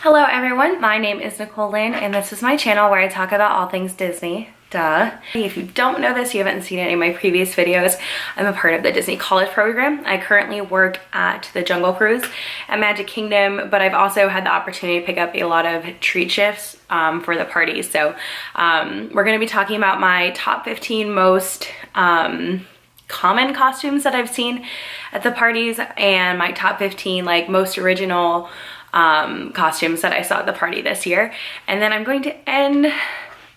Hello everyone, my name is Nicole Lynn and this is my channel where I talk about all things Disney. Duh. If you don't know this, you haven't seen any of my previous videos, I'm a part of the Disney College program. I currently work at the Jungle Cruise at Magic Kingdom, but I've also had the opportunity to pick up a lot of treat shifts for the parties. So we're going to be talking about my top 15 most common costumes that I've seen at the parties and my top 15 like most original costumes that I saw at the party this year. And then I'm going to end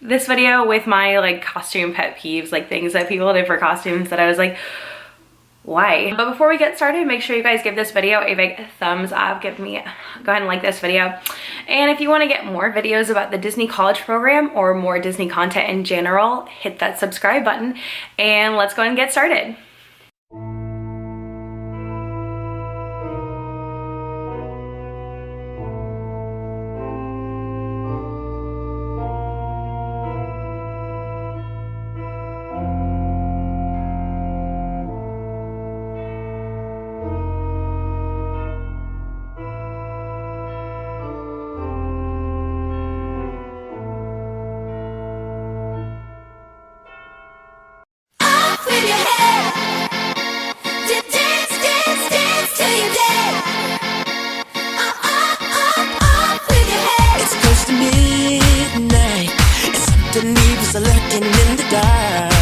this video with my like costume pet peeves, like things that people did for costumes that I was like, why? But before we get started, make sure you guys give this video a big thumbs up. Go ahead and like this video. And if you want to get more videos about the Disney College program or more Disney content in general, hit that subscribe button and let's go ahead and get started. Lurking in the dark,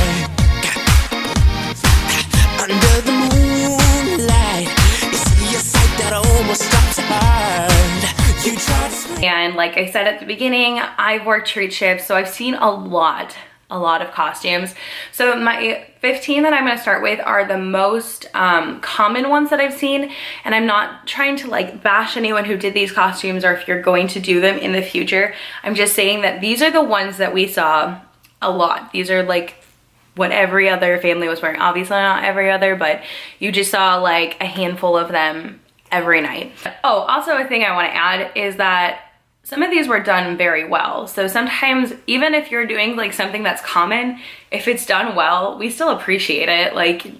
under the moonlight, you see a sight that almost stops your heart. You try to scream. And like I said at the beginning, I've worked treat shifts, so I've seen a lot of costumes. So my 15 that I'm going to start with are the most common ones that I've seen, and I'm not trying to like bash anyone who did these costumes or if you're going to do them in the future. I'm just saying that these are the ones that we saw a lot. These are like what every other family was wearing. Obviously not every other, but you just saw like a handful of them every night. Oh, also a thing I want to add is that some of these were done very well. So sometimes even if you're doing like something that's common, if it's done well, we still appreciate it. Like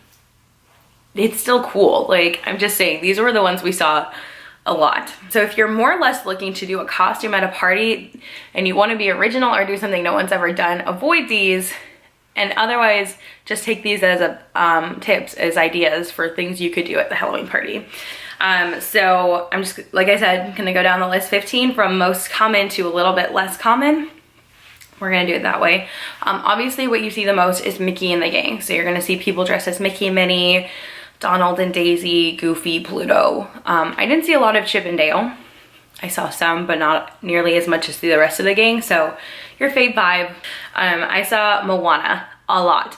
it's still cool. Like I'm just saying, these were the ones we saw a lot. So if you're more or less looking to do a costume at a party and you want to be original or do something no one's ever done, avoid these, and otherwise just take these as a tips, as ideas for things you could do at the Halloween party. So I'm just, like I said, gonna go down the list 15 from most common to a little bit less common. We're gonna do it that way. Obviously what you see the most is Mickey and the gang. So you're gonna see people dressed as Mickey and Minnie, Donald and Daisy, Goofy, Pluto. I didn't see a lot of Chip and Dale. I saw some, but not nearly as much as the rest of the gang. So your fave vibe. I saw Moana a lot.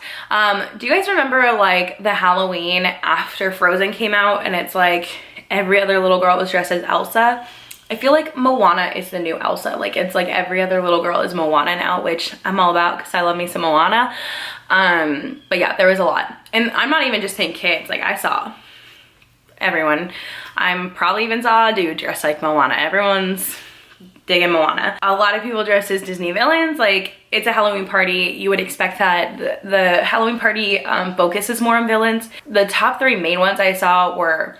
Do you guys remember like the Halloween after Frozen came out and it's like every other little girl was dressed as Elsa? I feel like Moana is the new Elsa. Like it's like every other little girl is Moana now, which I'm all about because I love me some Moana. But yeah, there was a lot. And I'm not even just saying kids, like I saw everyone. I'm probably even saw a dude dressed like Moana. Everyone's digging Moana. A lot of people dressed as Disney villains. Like it's a Halloween party. You would expect that. The Halloween party focuses more on villains. The top 3 main ones I saw were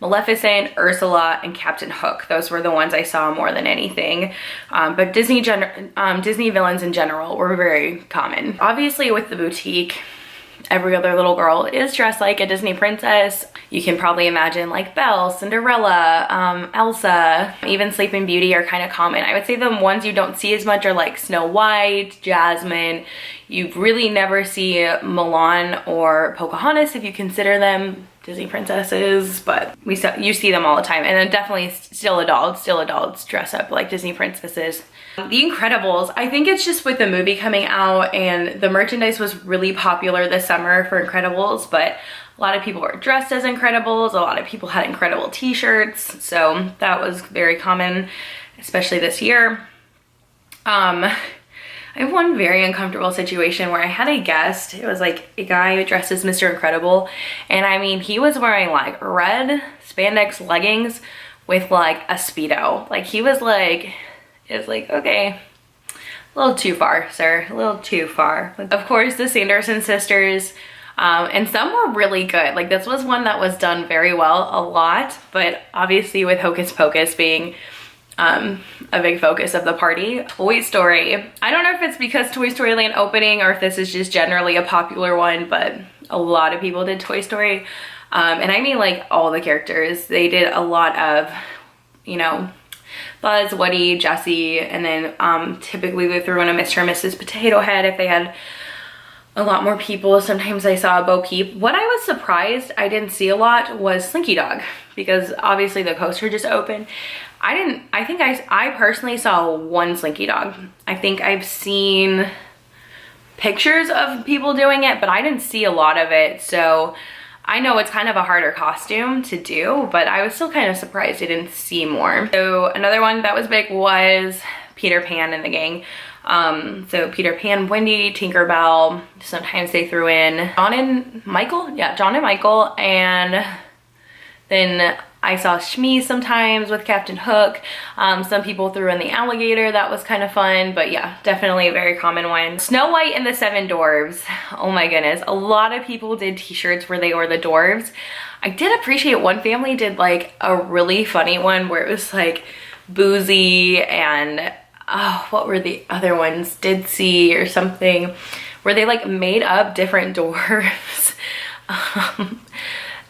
Maleficent, Ursula, and Captain Hook. Those were the ones I saw more than anything. But Disney villains in general were very common. Obviously with the boutique, every other little girl is dressed like a Disney princess. You can probably imagine like Belle, Cinderella, Elsa, even Sleeping Beauty are kind of common. I would say the ones you don't see as much are like Snow White, Jasmine. You really never see Mulan or Pocahontas if you consider them Disney princesses, but you see them all the time. And then definitely still adults dress up like Disney princesses. The Incredibles, I think it's just with the movie coming out and the merchandise was really popular this summer for Incredibles, but a lot of people were dressed as Incredibles. A lot of people had Incredible t-shirts, so that was very common, especially this year. I have one very uncomfortable situation where I had a guest. It was like a guy dressed as Mr. Incredible, and I mean, he was wearing like red spandex leggings with like a Speedo. Like he was like, it was like, okay, a little too far, sir, a little too far. Of course, the Sanderson sisters, and some were really good. Like this was one that was done very well a lot, but obviously with Hocus Pocus being a big focus of the party. Toy Story. I don't know if it's because Toy Story Land opening or if this is just generally a popular one, but a lot of people did Toy Story. And I mean like all the characters. They did a lot of, you know, Buzz, Woody, Jessie, and then typically they threw in a Mr. and Mrs. Potato Head if they had a lot more people. Sometimes I saw Bo Peep. What I was surprised I didn't see a lot was Slinky Dog, because obviously the coaster just opened. I think I personally saw one Slinky Dog. I think I've seen pictures of people doing it, but I didn't see a lot of it. So I know it's kind of a harder costume to do, but I was still kind of surprised I didn't see more. So another one that was big was Peter Pan and the gang. So Peter Pan, Wendy, Tinkerbell, sometimes they threw in John and Michael. Yeah, John and Michael. And then I saw Shmi sometimes with Captain Hook. Some people threw in the alligator. That was kind of fun, but yeah, definitely a very common one. Snow White and the Seven Dwarves. Oh my goodness. A lot of people did t-shirts where they were the dwarves. I did appreciate one family did like a really funny one where it was like Boozy and oh, what were the other ones? Ditsy or something, where they like made up different dwarves.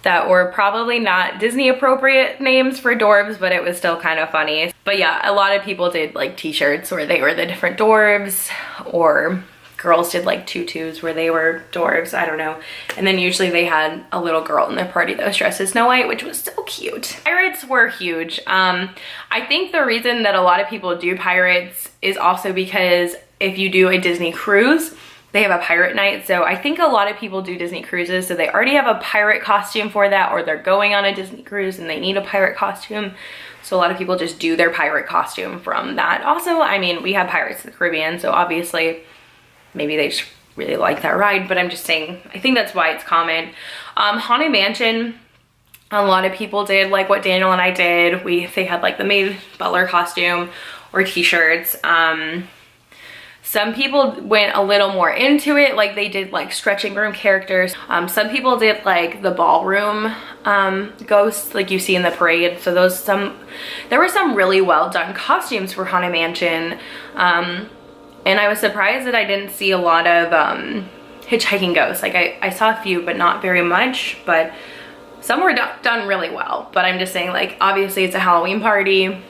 That were probably not Disney appropriate names for dwarves, but it was still kind of funny. But yeah, a lot of people did like t-shirts where they were the different dwarves, or girls did like tutus where they were dwarves, I don't know. And then usually they had a little girl in their party that was dressed as Snow White, which was so cute. Pirates were huge. I think the reason that a lot of people do pirates is also because if you do a Disney cruise, they have a pirate night. So I think a lot of people do Disney cruises, so they already have a pirate costume for that, or they're going on a Disney cruise and they need a pirate costume. So a lot of people just do their pirate costume from that. Also, I mean, we have Pirates of the Caribbean, so obviously maybe they just really like that ride, but I'm just saying, I think that's why it's common. Haunted Mansion, a lot of people did like what Daniel and I did. They had like the maid butler costume or t-shirts. Some people went a little more into it, like they did like stretching room characters. Some people did like the ballroom ghosts like you see in the parade. So there were some really well done costumes for Haunted Mansion. And I was surprised that I didn't see a lot of hitchhiking ghosts. Like I saw a few, but not very much, but some were done really well. But I'm just saying, like, obviously it's a Halloween party.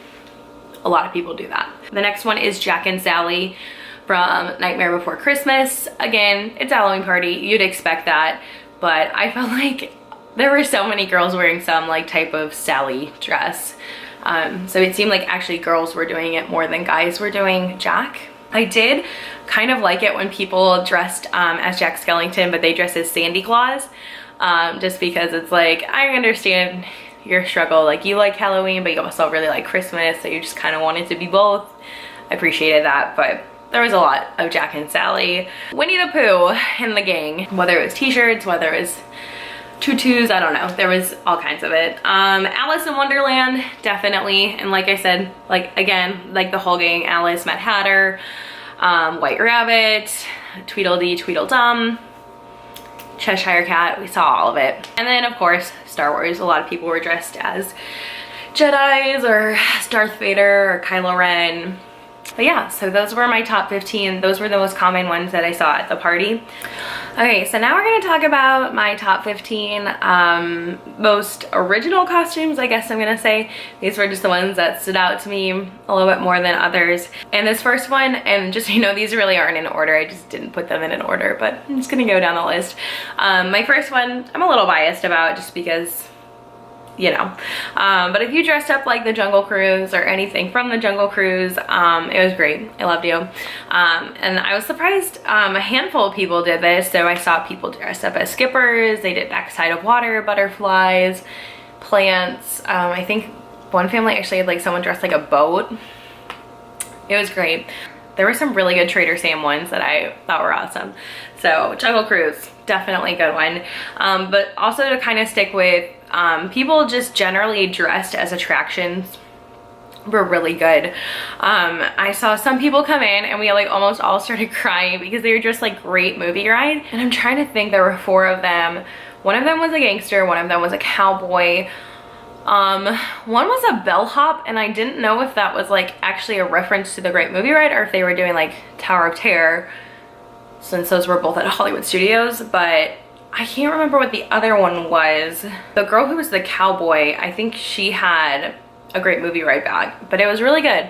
A lot of people do that. The next one is Jack and Sally from Nightmare Before Christmas. Again, it's a Halloween party, you'd expect that, but I felt like there were so many girls wearing some like type of Sally dress. So it seemed like actually girls were doing it more than guys were doing Jack. I did kind of like it when people dressed as Jack Skellington, but they dressed as Sandy Claus, just because it's like, I understand your struggle, like you like Halloween, but you also really like Christmas, so you just kind of wanted to be both. I appreciated that, but there was a lot of Jack and Sally. Winnie the Pooh and the gang, whether it was t-shirts, whether it was tutus, I don't know. There was all kinds of it. Alice in Wonderland, definitely. And like I said, like again, like the whole gang, Alice, Mad Hatter, White Rabbit, Tweedledee, Tweedledum, Cheshire Cat, we saw all of it. And then of course, Star Wars. A lot of people were dressed as Jedis or Darth Vader or Kylo Ren. But yeah, so those were my top 15. Those were the most common ones that I saw at the party. Okay, so now we're gonna talk about my top 15 most original costumes, I guess I'm gonna say. These were just the ones that stood out to me a little bit more than others. And this first one, and just so you know, these really aren't in order. I just didn't put them in an order, but I'm just gonna go down the list. My first one, I'm a little biased about just because, you know, but if you dressed up like the Jungle Cruise or anything from the Jungle Cruise, it was great. I loved you. And I was surprised a handful of people did this. So I saw people dressed up as skippers. They did backside of water, butterflies, plants. I think one family actually had like someone dressed like a boat. It was great. There were some really good Trader Sam ones that I thought were awesome. So Jungle Cruise, definitely a good one. But also to kind of stick with people just generally dressed as attractions were really good. I saw some people come in and we like almost all started crying because they were just like Great Movie Ride. And I'm trying to think, there were 4 of them. One of them was a gangster, one of them was a cowboy. One was a bellhop, and I didn't know if that was like actually a reference to the Great Movie Ride or if they were doing like Tower of Terror, since those were both at Hollywood Studios, but I can't remember what the other one was. The girl who was the cowboy, I think she had a Great Movie Ride bag, but it was really good.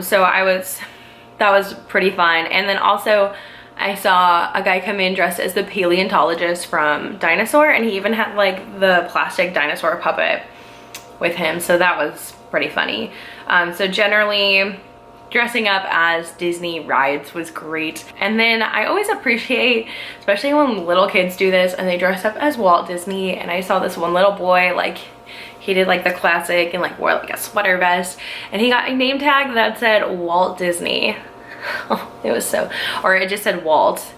So that was pretty fun. And then also I saw a guy come in dressed as the paleontologist from Dinosaur, and he even had like the plastic dinosaur puppet with him, so that was pretty funny. So generally dressing up as Disney rides was great. And then I always appreciate, especially when little kids do this and they dress up as Walt Disney, and I saw this one little boy, like he did like the classic and like wore like a sweater vest, and he got a name tag that said Walt Disney. Oh, it was so, or it just said Walt.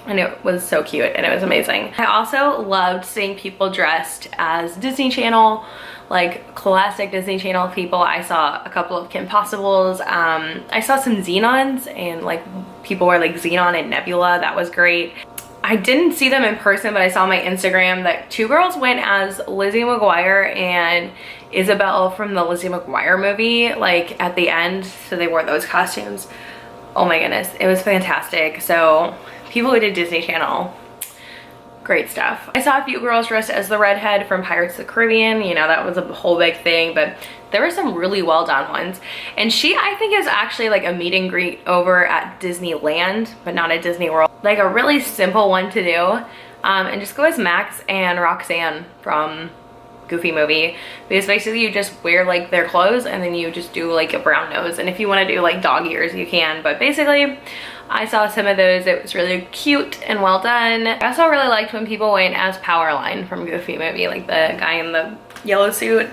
And it was so cute and it was amazing. I also loved seeing people dressed as Disney Channel, like classic Disney Channel people. I saw a couple of Kim Possibles. I saw some Xenons, and like people were like Xenon and Nebula. That was great. I didn't see them in person, but I saw on my Instagram that two girls went as Lizzie McGuire and Isabel from the Lizzie McGuire movie, like at the end. So they wore those costumes. Oh my goodness, it was fantastic. So people who did Disney Channel, great stuff. I saw a few girls dressed as the redhead from Pirates of the Caribbean. You know, that was a whole big thing, but there were some really well done ones. And she, I think, is actually like a meet and greet over at Disneyland, but not at Disney World. Like a really simple one to do. And just go as Max and Roxanne from Goofy movie, because basically you just wear like their clothes and then you just do like a brown nose, and if you want to do like dog ears you can, but basically I saw some of those. It was really cute and well done. I also really liked when people went as Powerline from Goofy movie, like the guy in the yellow suit.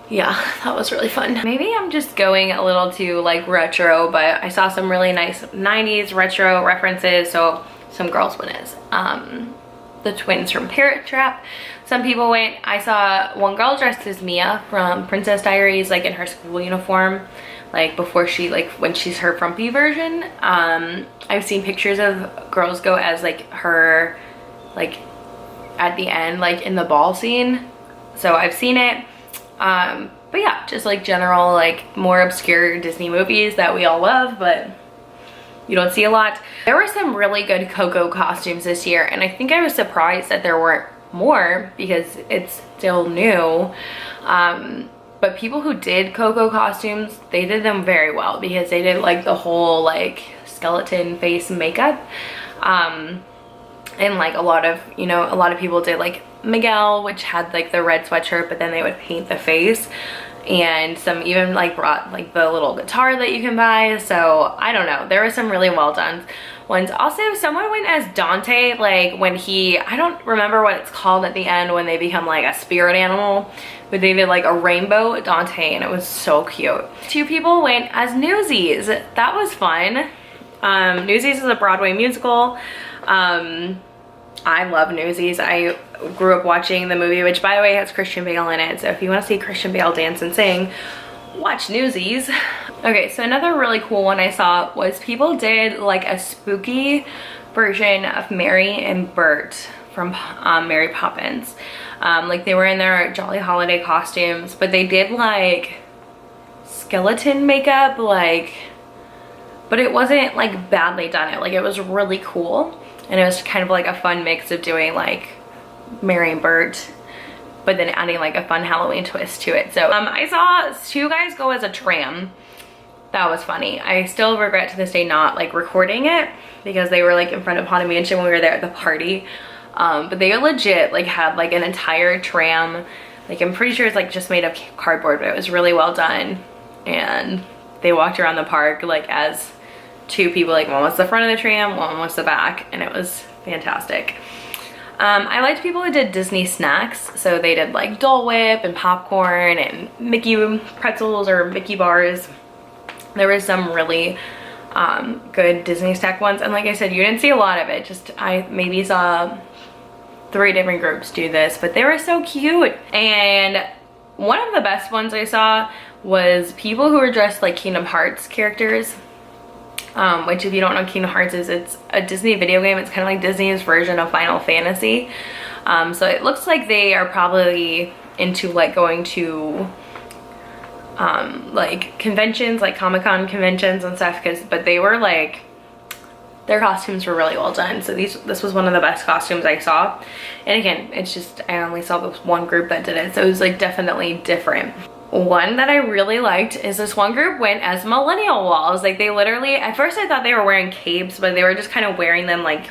Yeah, that was really fun. Maybe I'm just going a little too like retro, but I saw some really nice 90s retro references. So some girls went as the twins from Parrot Trap. Some people went, I saw one girl dressed as Mia from Princess Diaries, like in her school uniform, like before she, like when she's her frumpy version. I've seen pictures of girls go as like her, like at the end, like in the ball scene. So I've seen it. But yeah, just like general, like more obscure Disney movies that we all love, but you don't see a lot. There were some really good Coco costumes this year, and I think I was surprised that there weren't more because it's still new. But people who did Coco costumes, they did them very well, because they did like the whole like skeleton face makeup. And like a lot of, you know, a lot of people did like Miguel, which had like the red sweatshirt, but then they would paint the face. And some even like brought like the little guitar that you can buy. So I don't know, there were some really well done ones. Also, someone went as Dante, like when he, I don't remember what it's called at the end when they become like a spirit animal, but they did like a rainbow Dante, and it was so cute. Two people went as Newsies. That was fun. Newsies is a Broadway musical. I love Newsies. I grew up watching the movie, which by the way has Christian Bale in it. So if you want to see Christian Bale dance and sing, watch Newsies. Okay, so another really cool one I saw was people did like a spooky version of Mary and Bert from Mary Poppins. Like they were in their Jolly Holiday costumes, but they did like skeleton makeup, like, but it wasn't like badly done. Like it was really cool. And it was kind of like a fun mix of doing like Mary and Bert, but then adding like a fun Halloween twist to it. So I saw two guys go as a tram. That was funny. I still regret to this day not like recording it, because they were like in front of Haunted Mansion when we were there at the party. But they legit like had like an entire tram. Like I'm pretty sure it's like just made of cardboard, but it was really well done. And they walked around the park like as two people, like one was the front of the tram, one was the back, and it was fantastic. I liked people who did Disney snacks. So they did like Dole Whip and popcorn and Mickey pretzels or Mickey bars. There was some really good Disney snack ones, and like I said, you didn't see a lot of it. Just I maybe saw 3 different groups do this, but they were so cute. And one of the best ones I saw was people who were dressed like Kingdom Hearts characters. Which if you don't know Kingdom Hearts is, it's a Disney video game. It's kind of like Disney's version of Final Fantasy. So it looks like they are probably into like going to like conventions, like Comic-Con conventions and stuff, but they were like, their costumes were really well done. So this was one of the best costumes I saw. And again, it's just, I only saw this one group that did it, so it was like definitely different. One that I really liked is this one group went as millennial walls. Like they literally, at first I thought they were wearing capes, but they were just kind of wearing them like,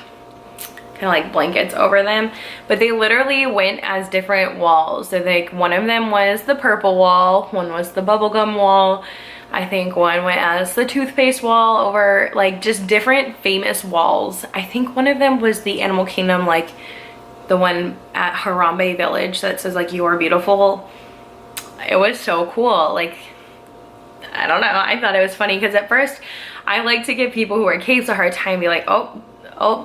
kind of like blankets over them. But they literally went as different walls. So like one of them was the purple wall, one was the bubblegum wall. I think one went as the toothpaste wall, over like just different famous walls. I think one of them was the Animal Kingdom, like the one at Harambe Village that says like, "You are beautiful." It was so cool. Like, I don't know, I thought it was funny because at first I like to give people who wear capes a hard time, be like, oh,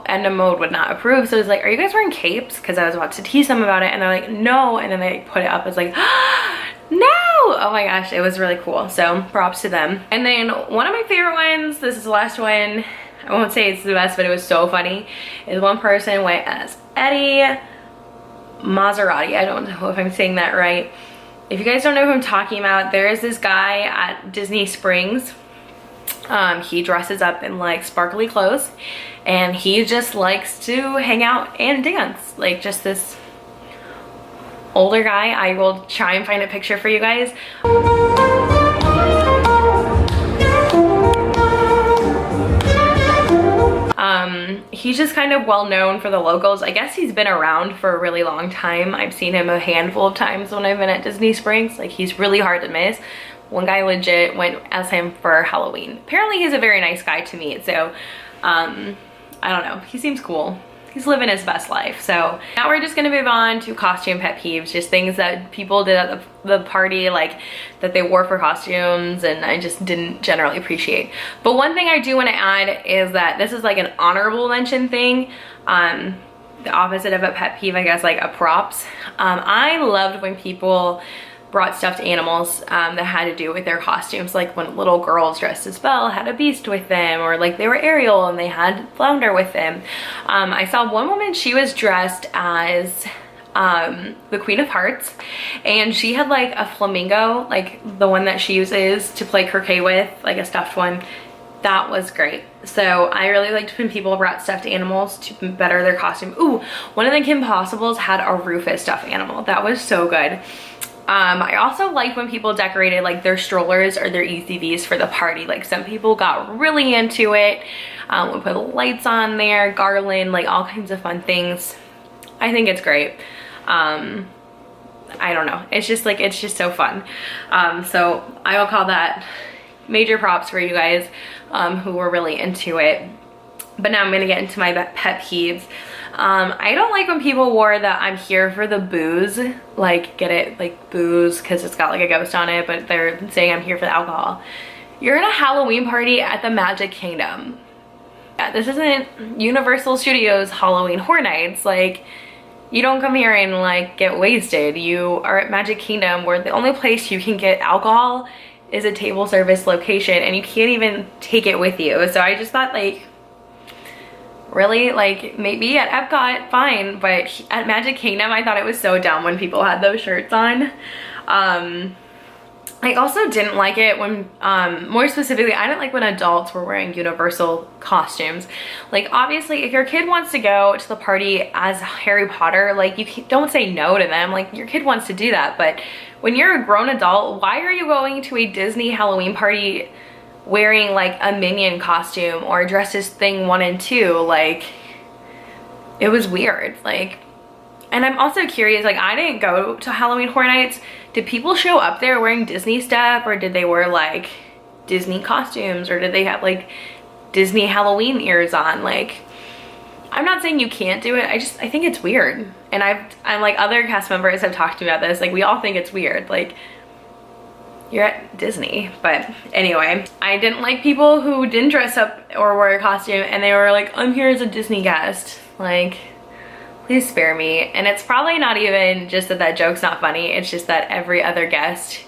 Edna Mode would not approve. So I was like, are you guys wearing capes? Because I was about to tease them about it, and they're like, no. And then they put it up. It's like, no. Oh my gosh, it was really cool. So props to them. And then one of my favorite ones, this is the last one, I won't say it's the best, but it was so funny, is one person went as Eddie Maserati. I don't know if I'm saying that right. If you guys don't know who I'm talking about, there is this guy at Disney Springs. He dresses up in like sparkly clothes, and he just likes to hang out and dance. Like just this older guy. I will try and find a picture for you guys. He's just kind of well known for the locals. I guess he's been around for a really long time. I've seen him a handful of times when I've been at Disney Springs. Like, he's really hard to miss. One guy legit went as him for Halloween. Apparently he's a very nice guy to meet, so I don't know, he seems cool. He's living his best life. So now we're just gonna move on to costume pet peeves, just things that people did at the party, like that they wore for costumes and I just didn't generally appreciate. But one thing I do want to add is that this is like an honorable mention thing. The opposite of a pet peeve, I guess, like a props. I loved when people brought stuffed animals that had to do with their costumes, like when little girls dressed as Belle had a beast with them, or like they were Ariel and they had Flounder with them. I saw one woman, she was dressed as the Queen of Hearts, and she had like a flamingo, like the one that she uses to play croquet with, like a stuffed one. That was great. So I really liked when people brought stuffed animals to better their costume. Ooh, one of the Kim Possibles had a Rufus stuffed animal. That was so good. I also like when people decorated like their strollers or their ECVs for the party. Like some people got really into it. We put lights on there, garland, like all kinds of fun things. I think it's great. I don't know. It's just like, it's just so fun. So I will call that major props for you guys who were really into it. But now I'm gonna get into my pet peeves. I don't like when people wore the "I'm here for the booze," like, get it, like booze because it's got like a ghost on it, but they're saying "I'm here for the alcohol." You're in a Halloween party at the Magic Kingdom. Yeah, this isn't Universal Studios Halloween Horror Nights. Like, you don't come here and like get wasted. You are at Magic Kingdom, where the only place you can get alcohol is a table service location, and you can't even take it with you. So I just thought, like, really, like, maybe at Epcot, fine, but at Magic Kingdom, I thought it was so dumb when people had those shirts on. I also didn't like it when, more specifically, I didn't like when adults were wearing Universal costumes. Like, obviously, if your kid wants to go to the party as Harry Potter, like, you don't say no to them. Like, your kid wants to do that, but when you're a grown adult, why are you going to a Disney Halloween party wearing like a Minion costume or dressed as Thing 1 and 2? Like, it was weird. Like, and I'm also curious, like, I didn't go to Halloween Horror Nights. Did people show up there wearing Disney stuff, or did they wear like Disney costumes, or did they have like Disney Halloween ears on? Like, I'm not saying you can't do it, I think it's weird. And I'm like, other cast members have talked to me about this, like, we all think it's weird. Like, you're at Disney. But anyway, I didn't like people who didn't dress up or wear a costume and they were like, "I'm here as a Disney guest." Like, please spare me. And it's probably not even just that that joke's not funny, it's just that every other guest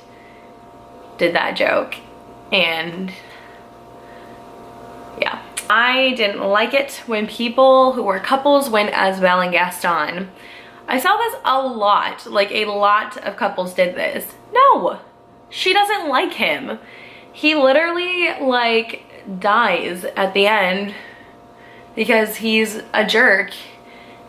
did that joke. And yeah, I didn't like it when people who were couples went as Belle and Gaston. I saw this a lot, like a lot of couples did this. No, she doesn't like him. He literally like dies at the end because he's a jerk.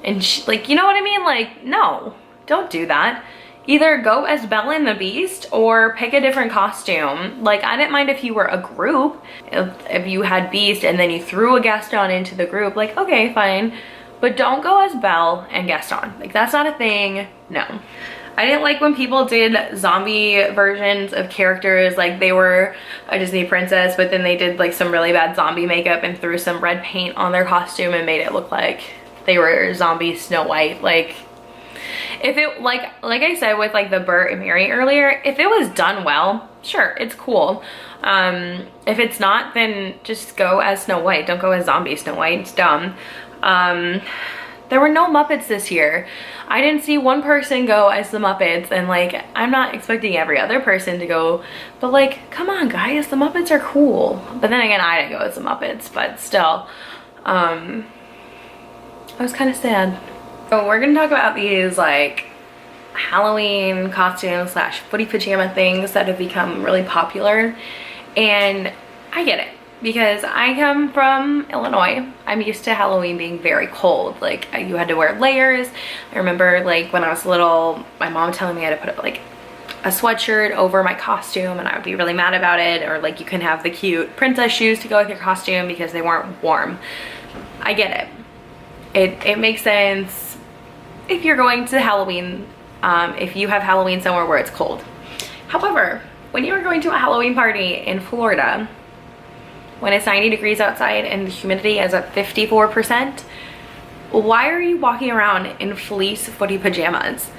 And she, like, you know what I mean? Like, no, don't do that. Either go as Bella and the Beast or pick a different costume. Like, I didn't mind if you were a group. If you had Beast and then you threw a Gaston into the group, like, okay, fine. But don't go as Belle and Gaston. Like, that's not a thing. No. I didn't like when people did zombie versions of characters, like they were a Disney princess, but then they did like some really bad zombie makeup and threw some red paint on their costume and made it look like they were zombie Snow White. Like, if it, like I said with like the Bert and Mary earlier, if it was done well, sure, it's cool. If it's not, then just go as Snow White. Don't go as zombie Snow White. It's dumb. There were no Muppets this year. I didn't see one person go as the Muppets, and like, I'm not expecting every other person to go, but like, come on guys, the Muppets are cool. But then again, I didn't go as the Muppets, but still, I was kind of sad. So we're gonna talk about these like Halloween costumes slash footy pajama things that have become really popular, and I get it. Because I come from Illinois, I'm used to Halloween being very cold. Like, you had to wear layers. I remember like when I was little, my mom telling me I had to put like a sweatshirt over my costume, and I would be really mad about it. Or like, you can have the cute princess shoes to go with your costume because they weren't warm. I get it. It makes sense if you're going to Halloween, if you have Halloween somewhere where it's cold. However, when you are going to a Halloween party in Florida, when it's 90 degrees outside and the humidity is at 54%, why are you walking around in fleece footy pajamas?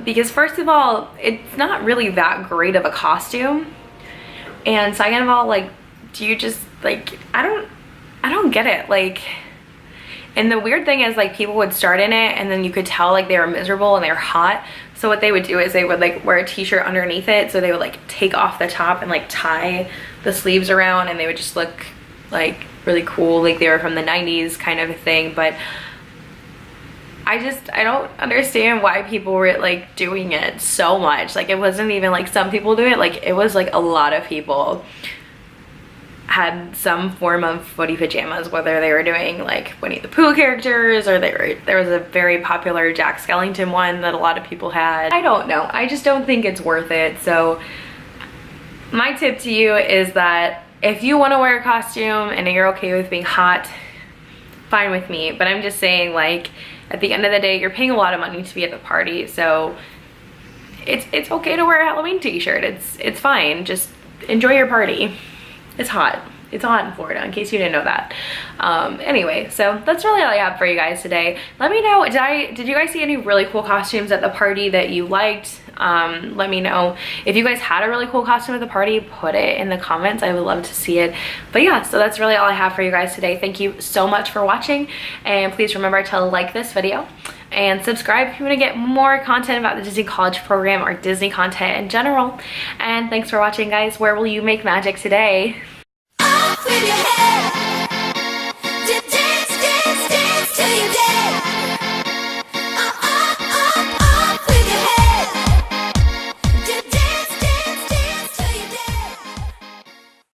Because first of all, it's not really that great of a costume. And second of all, like, do you just, like, I don't get it. Like, and the weird thing is, like, people would start in it and then you could tell like they were miserable and they were hot. So what they would do is they would like wear a t-shirt underneath it. So they would like take off the top and like tie the sleeves around, and they would just look like really cool, like they were from the 90s kind of a thing. But I don't understand why people were like doing it so much. Like, it wasn't even like some people do it, like it was like a lot of people had some form of footy pajamas, whether they were doing like Winnie the Pooh characters or there was a very popular Jack Skellington one that a lot of people had. I don't know. I just don't think it's worth it. So my tip to you is that if you want to wear a costume and you're okay with being hot, fine with me. But I'm just saying, like, at the end of the day, you're paying a lot of money to be at the party, so it's okay to wear a Halloween t-shirt. It's fine. Just enjoy your party. It's hot. It's hot in Florida, in case you didn't know that. Anyway, so that's really all I have for you guys today. Let me know, did you guys see any really cool costumes at the party that you liked? Let me know. If you guys had a really cool costume at the party, put it in the comments. I would love to see it. But yeah, so that's really all I have for you guys today. Thank you so much for watching, and please remember to like this video and subscribe if you want to get more content about the Disney College program or Disney content in general. And thanks for watching, guys. Where will you make magic today? With your head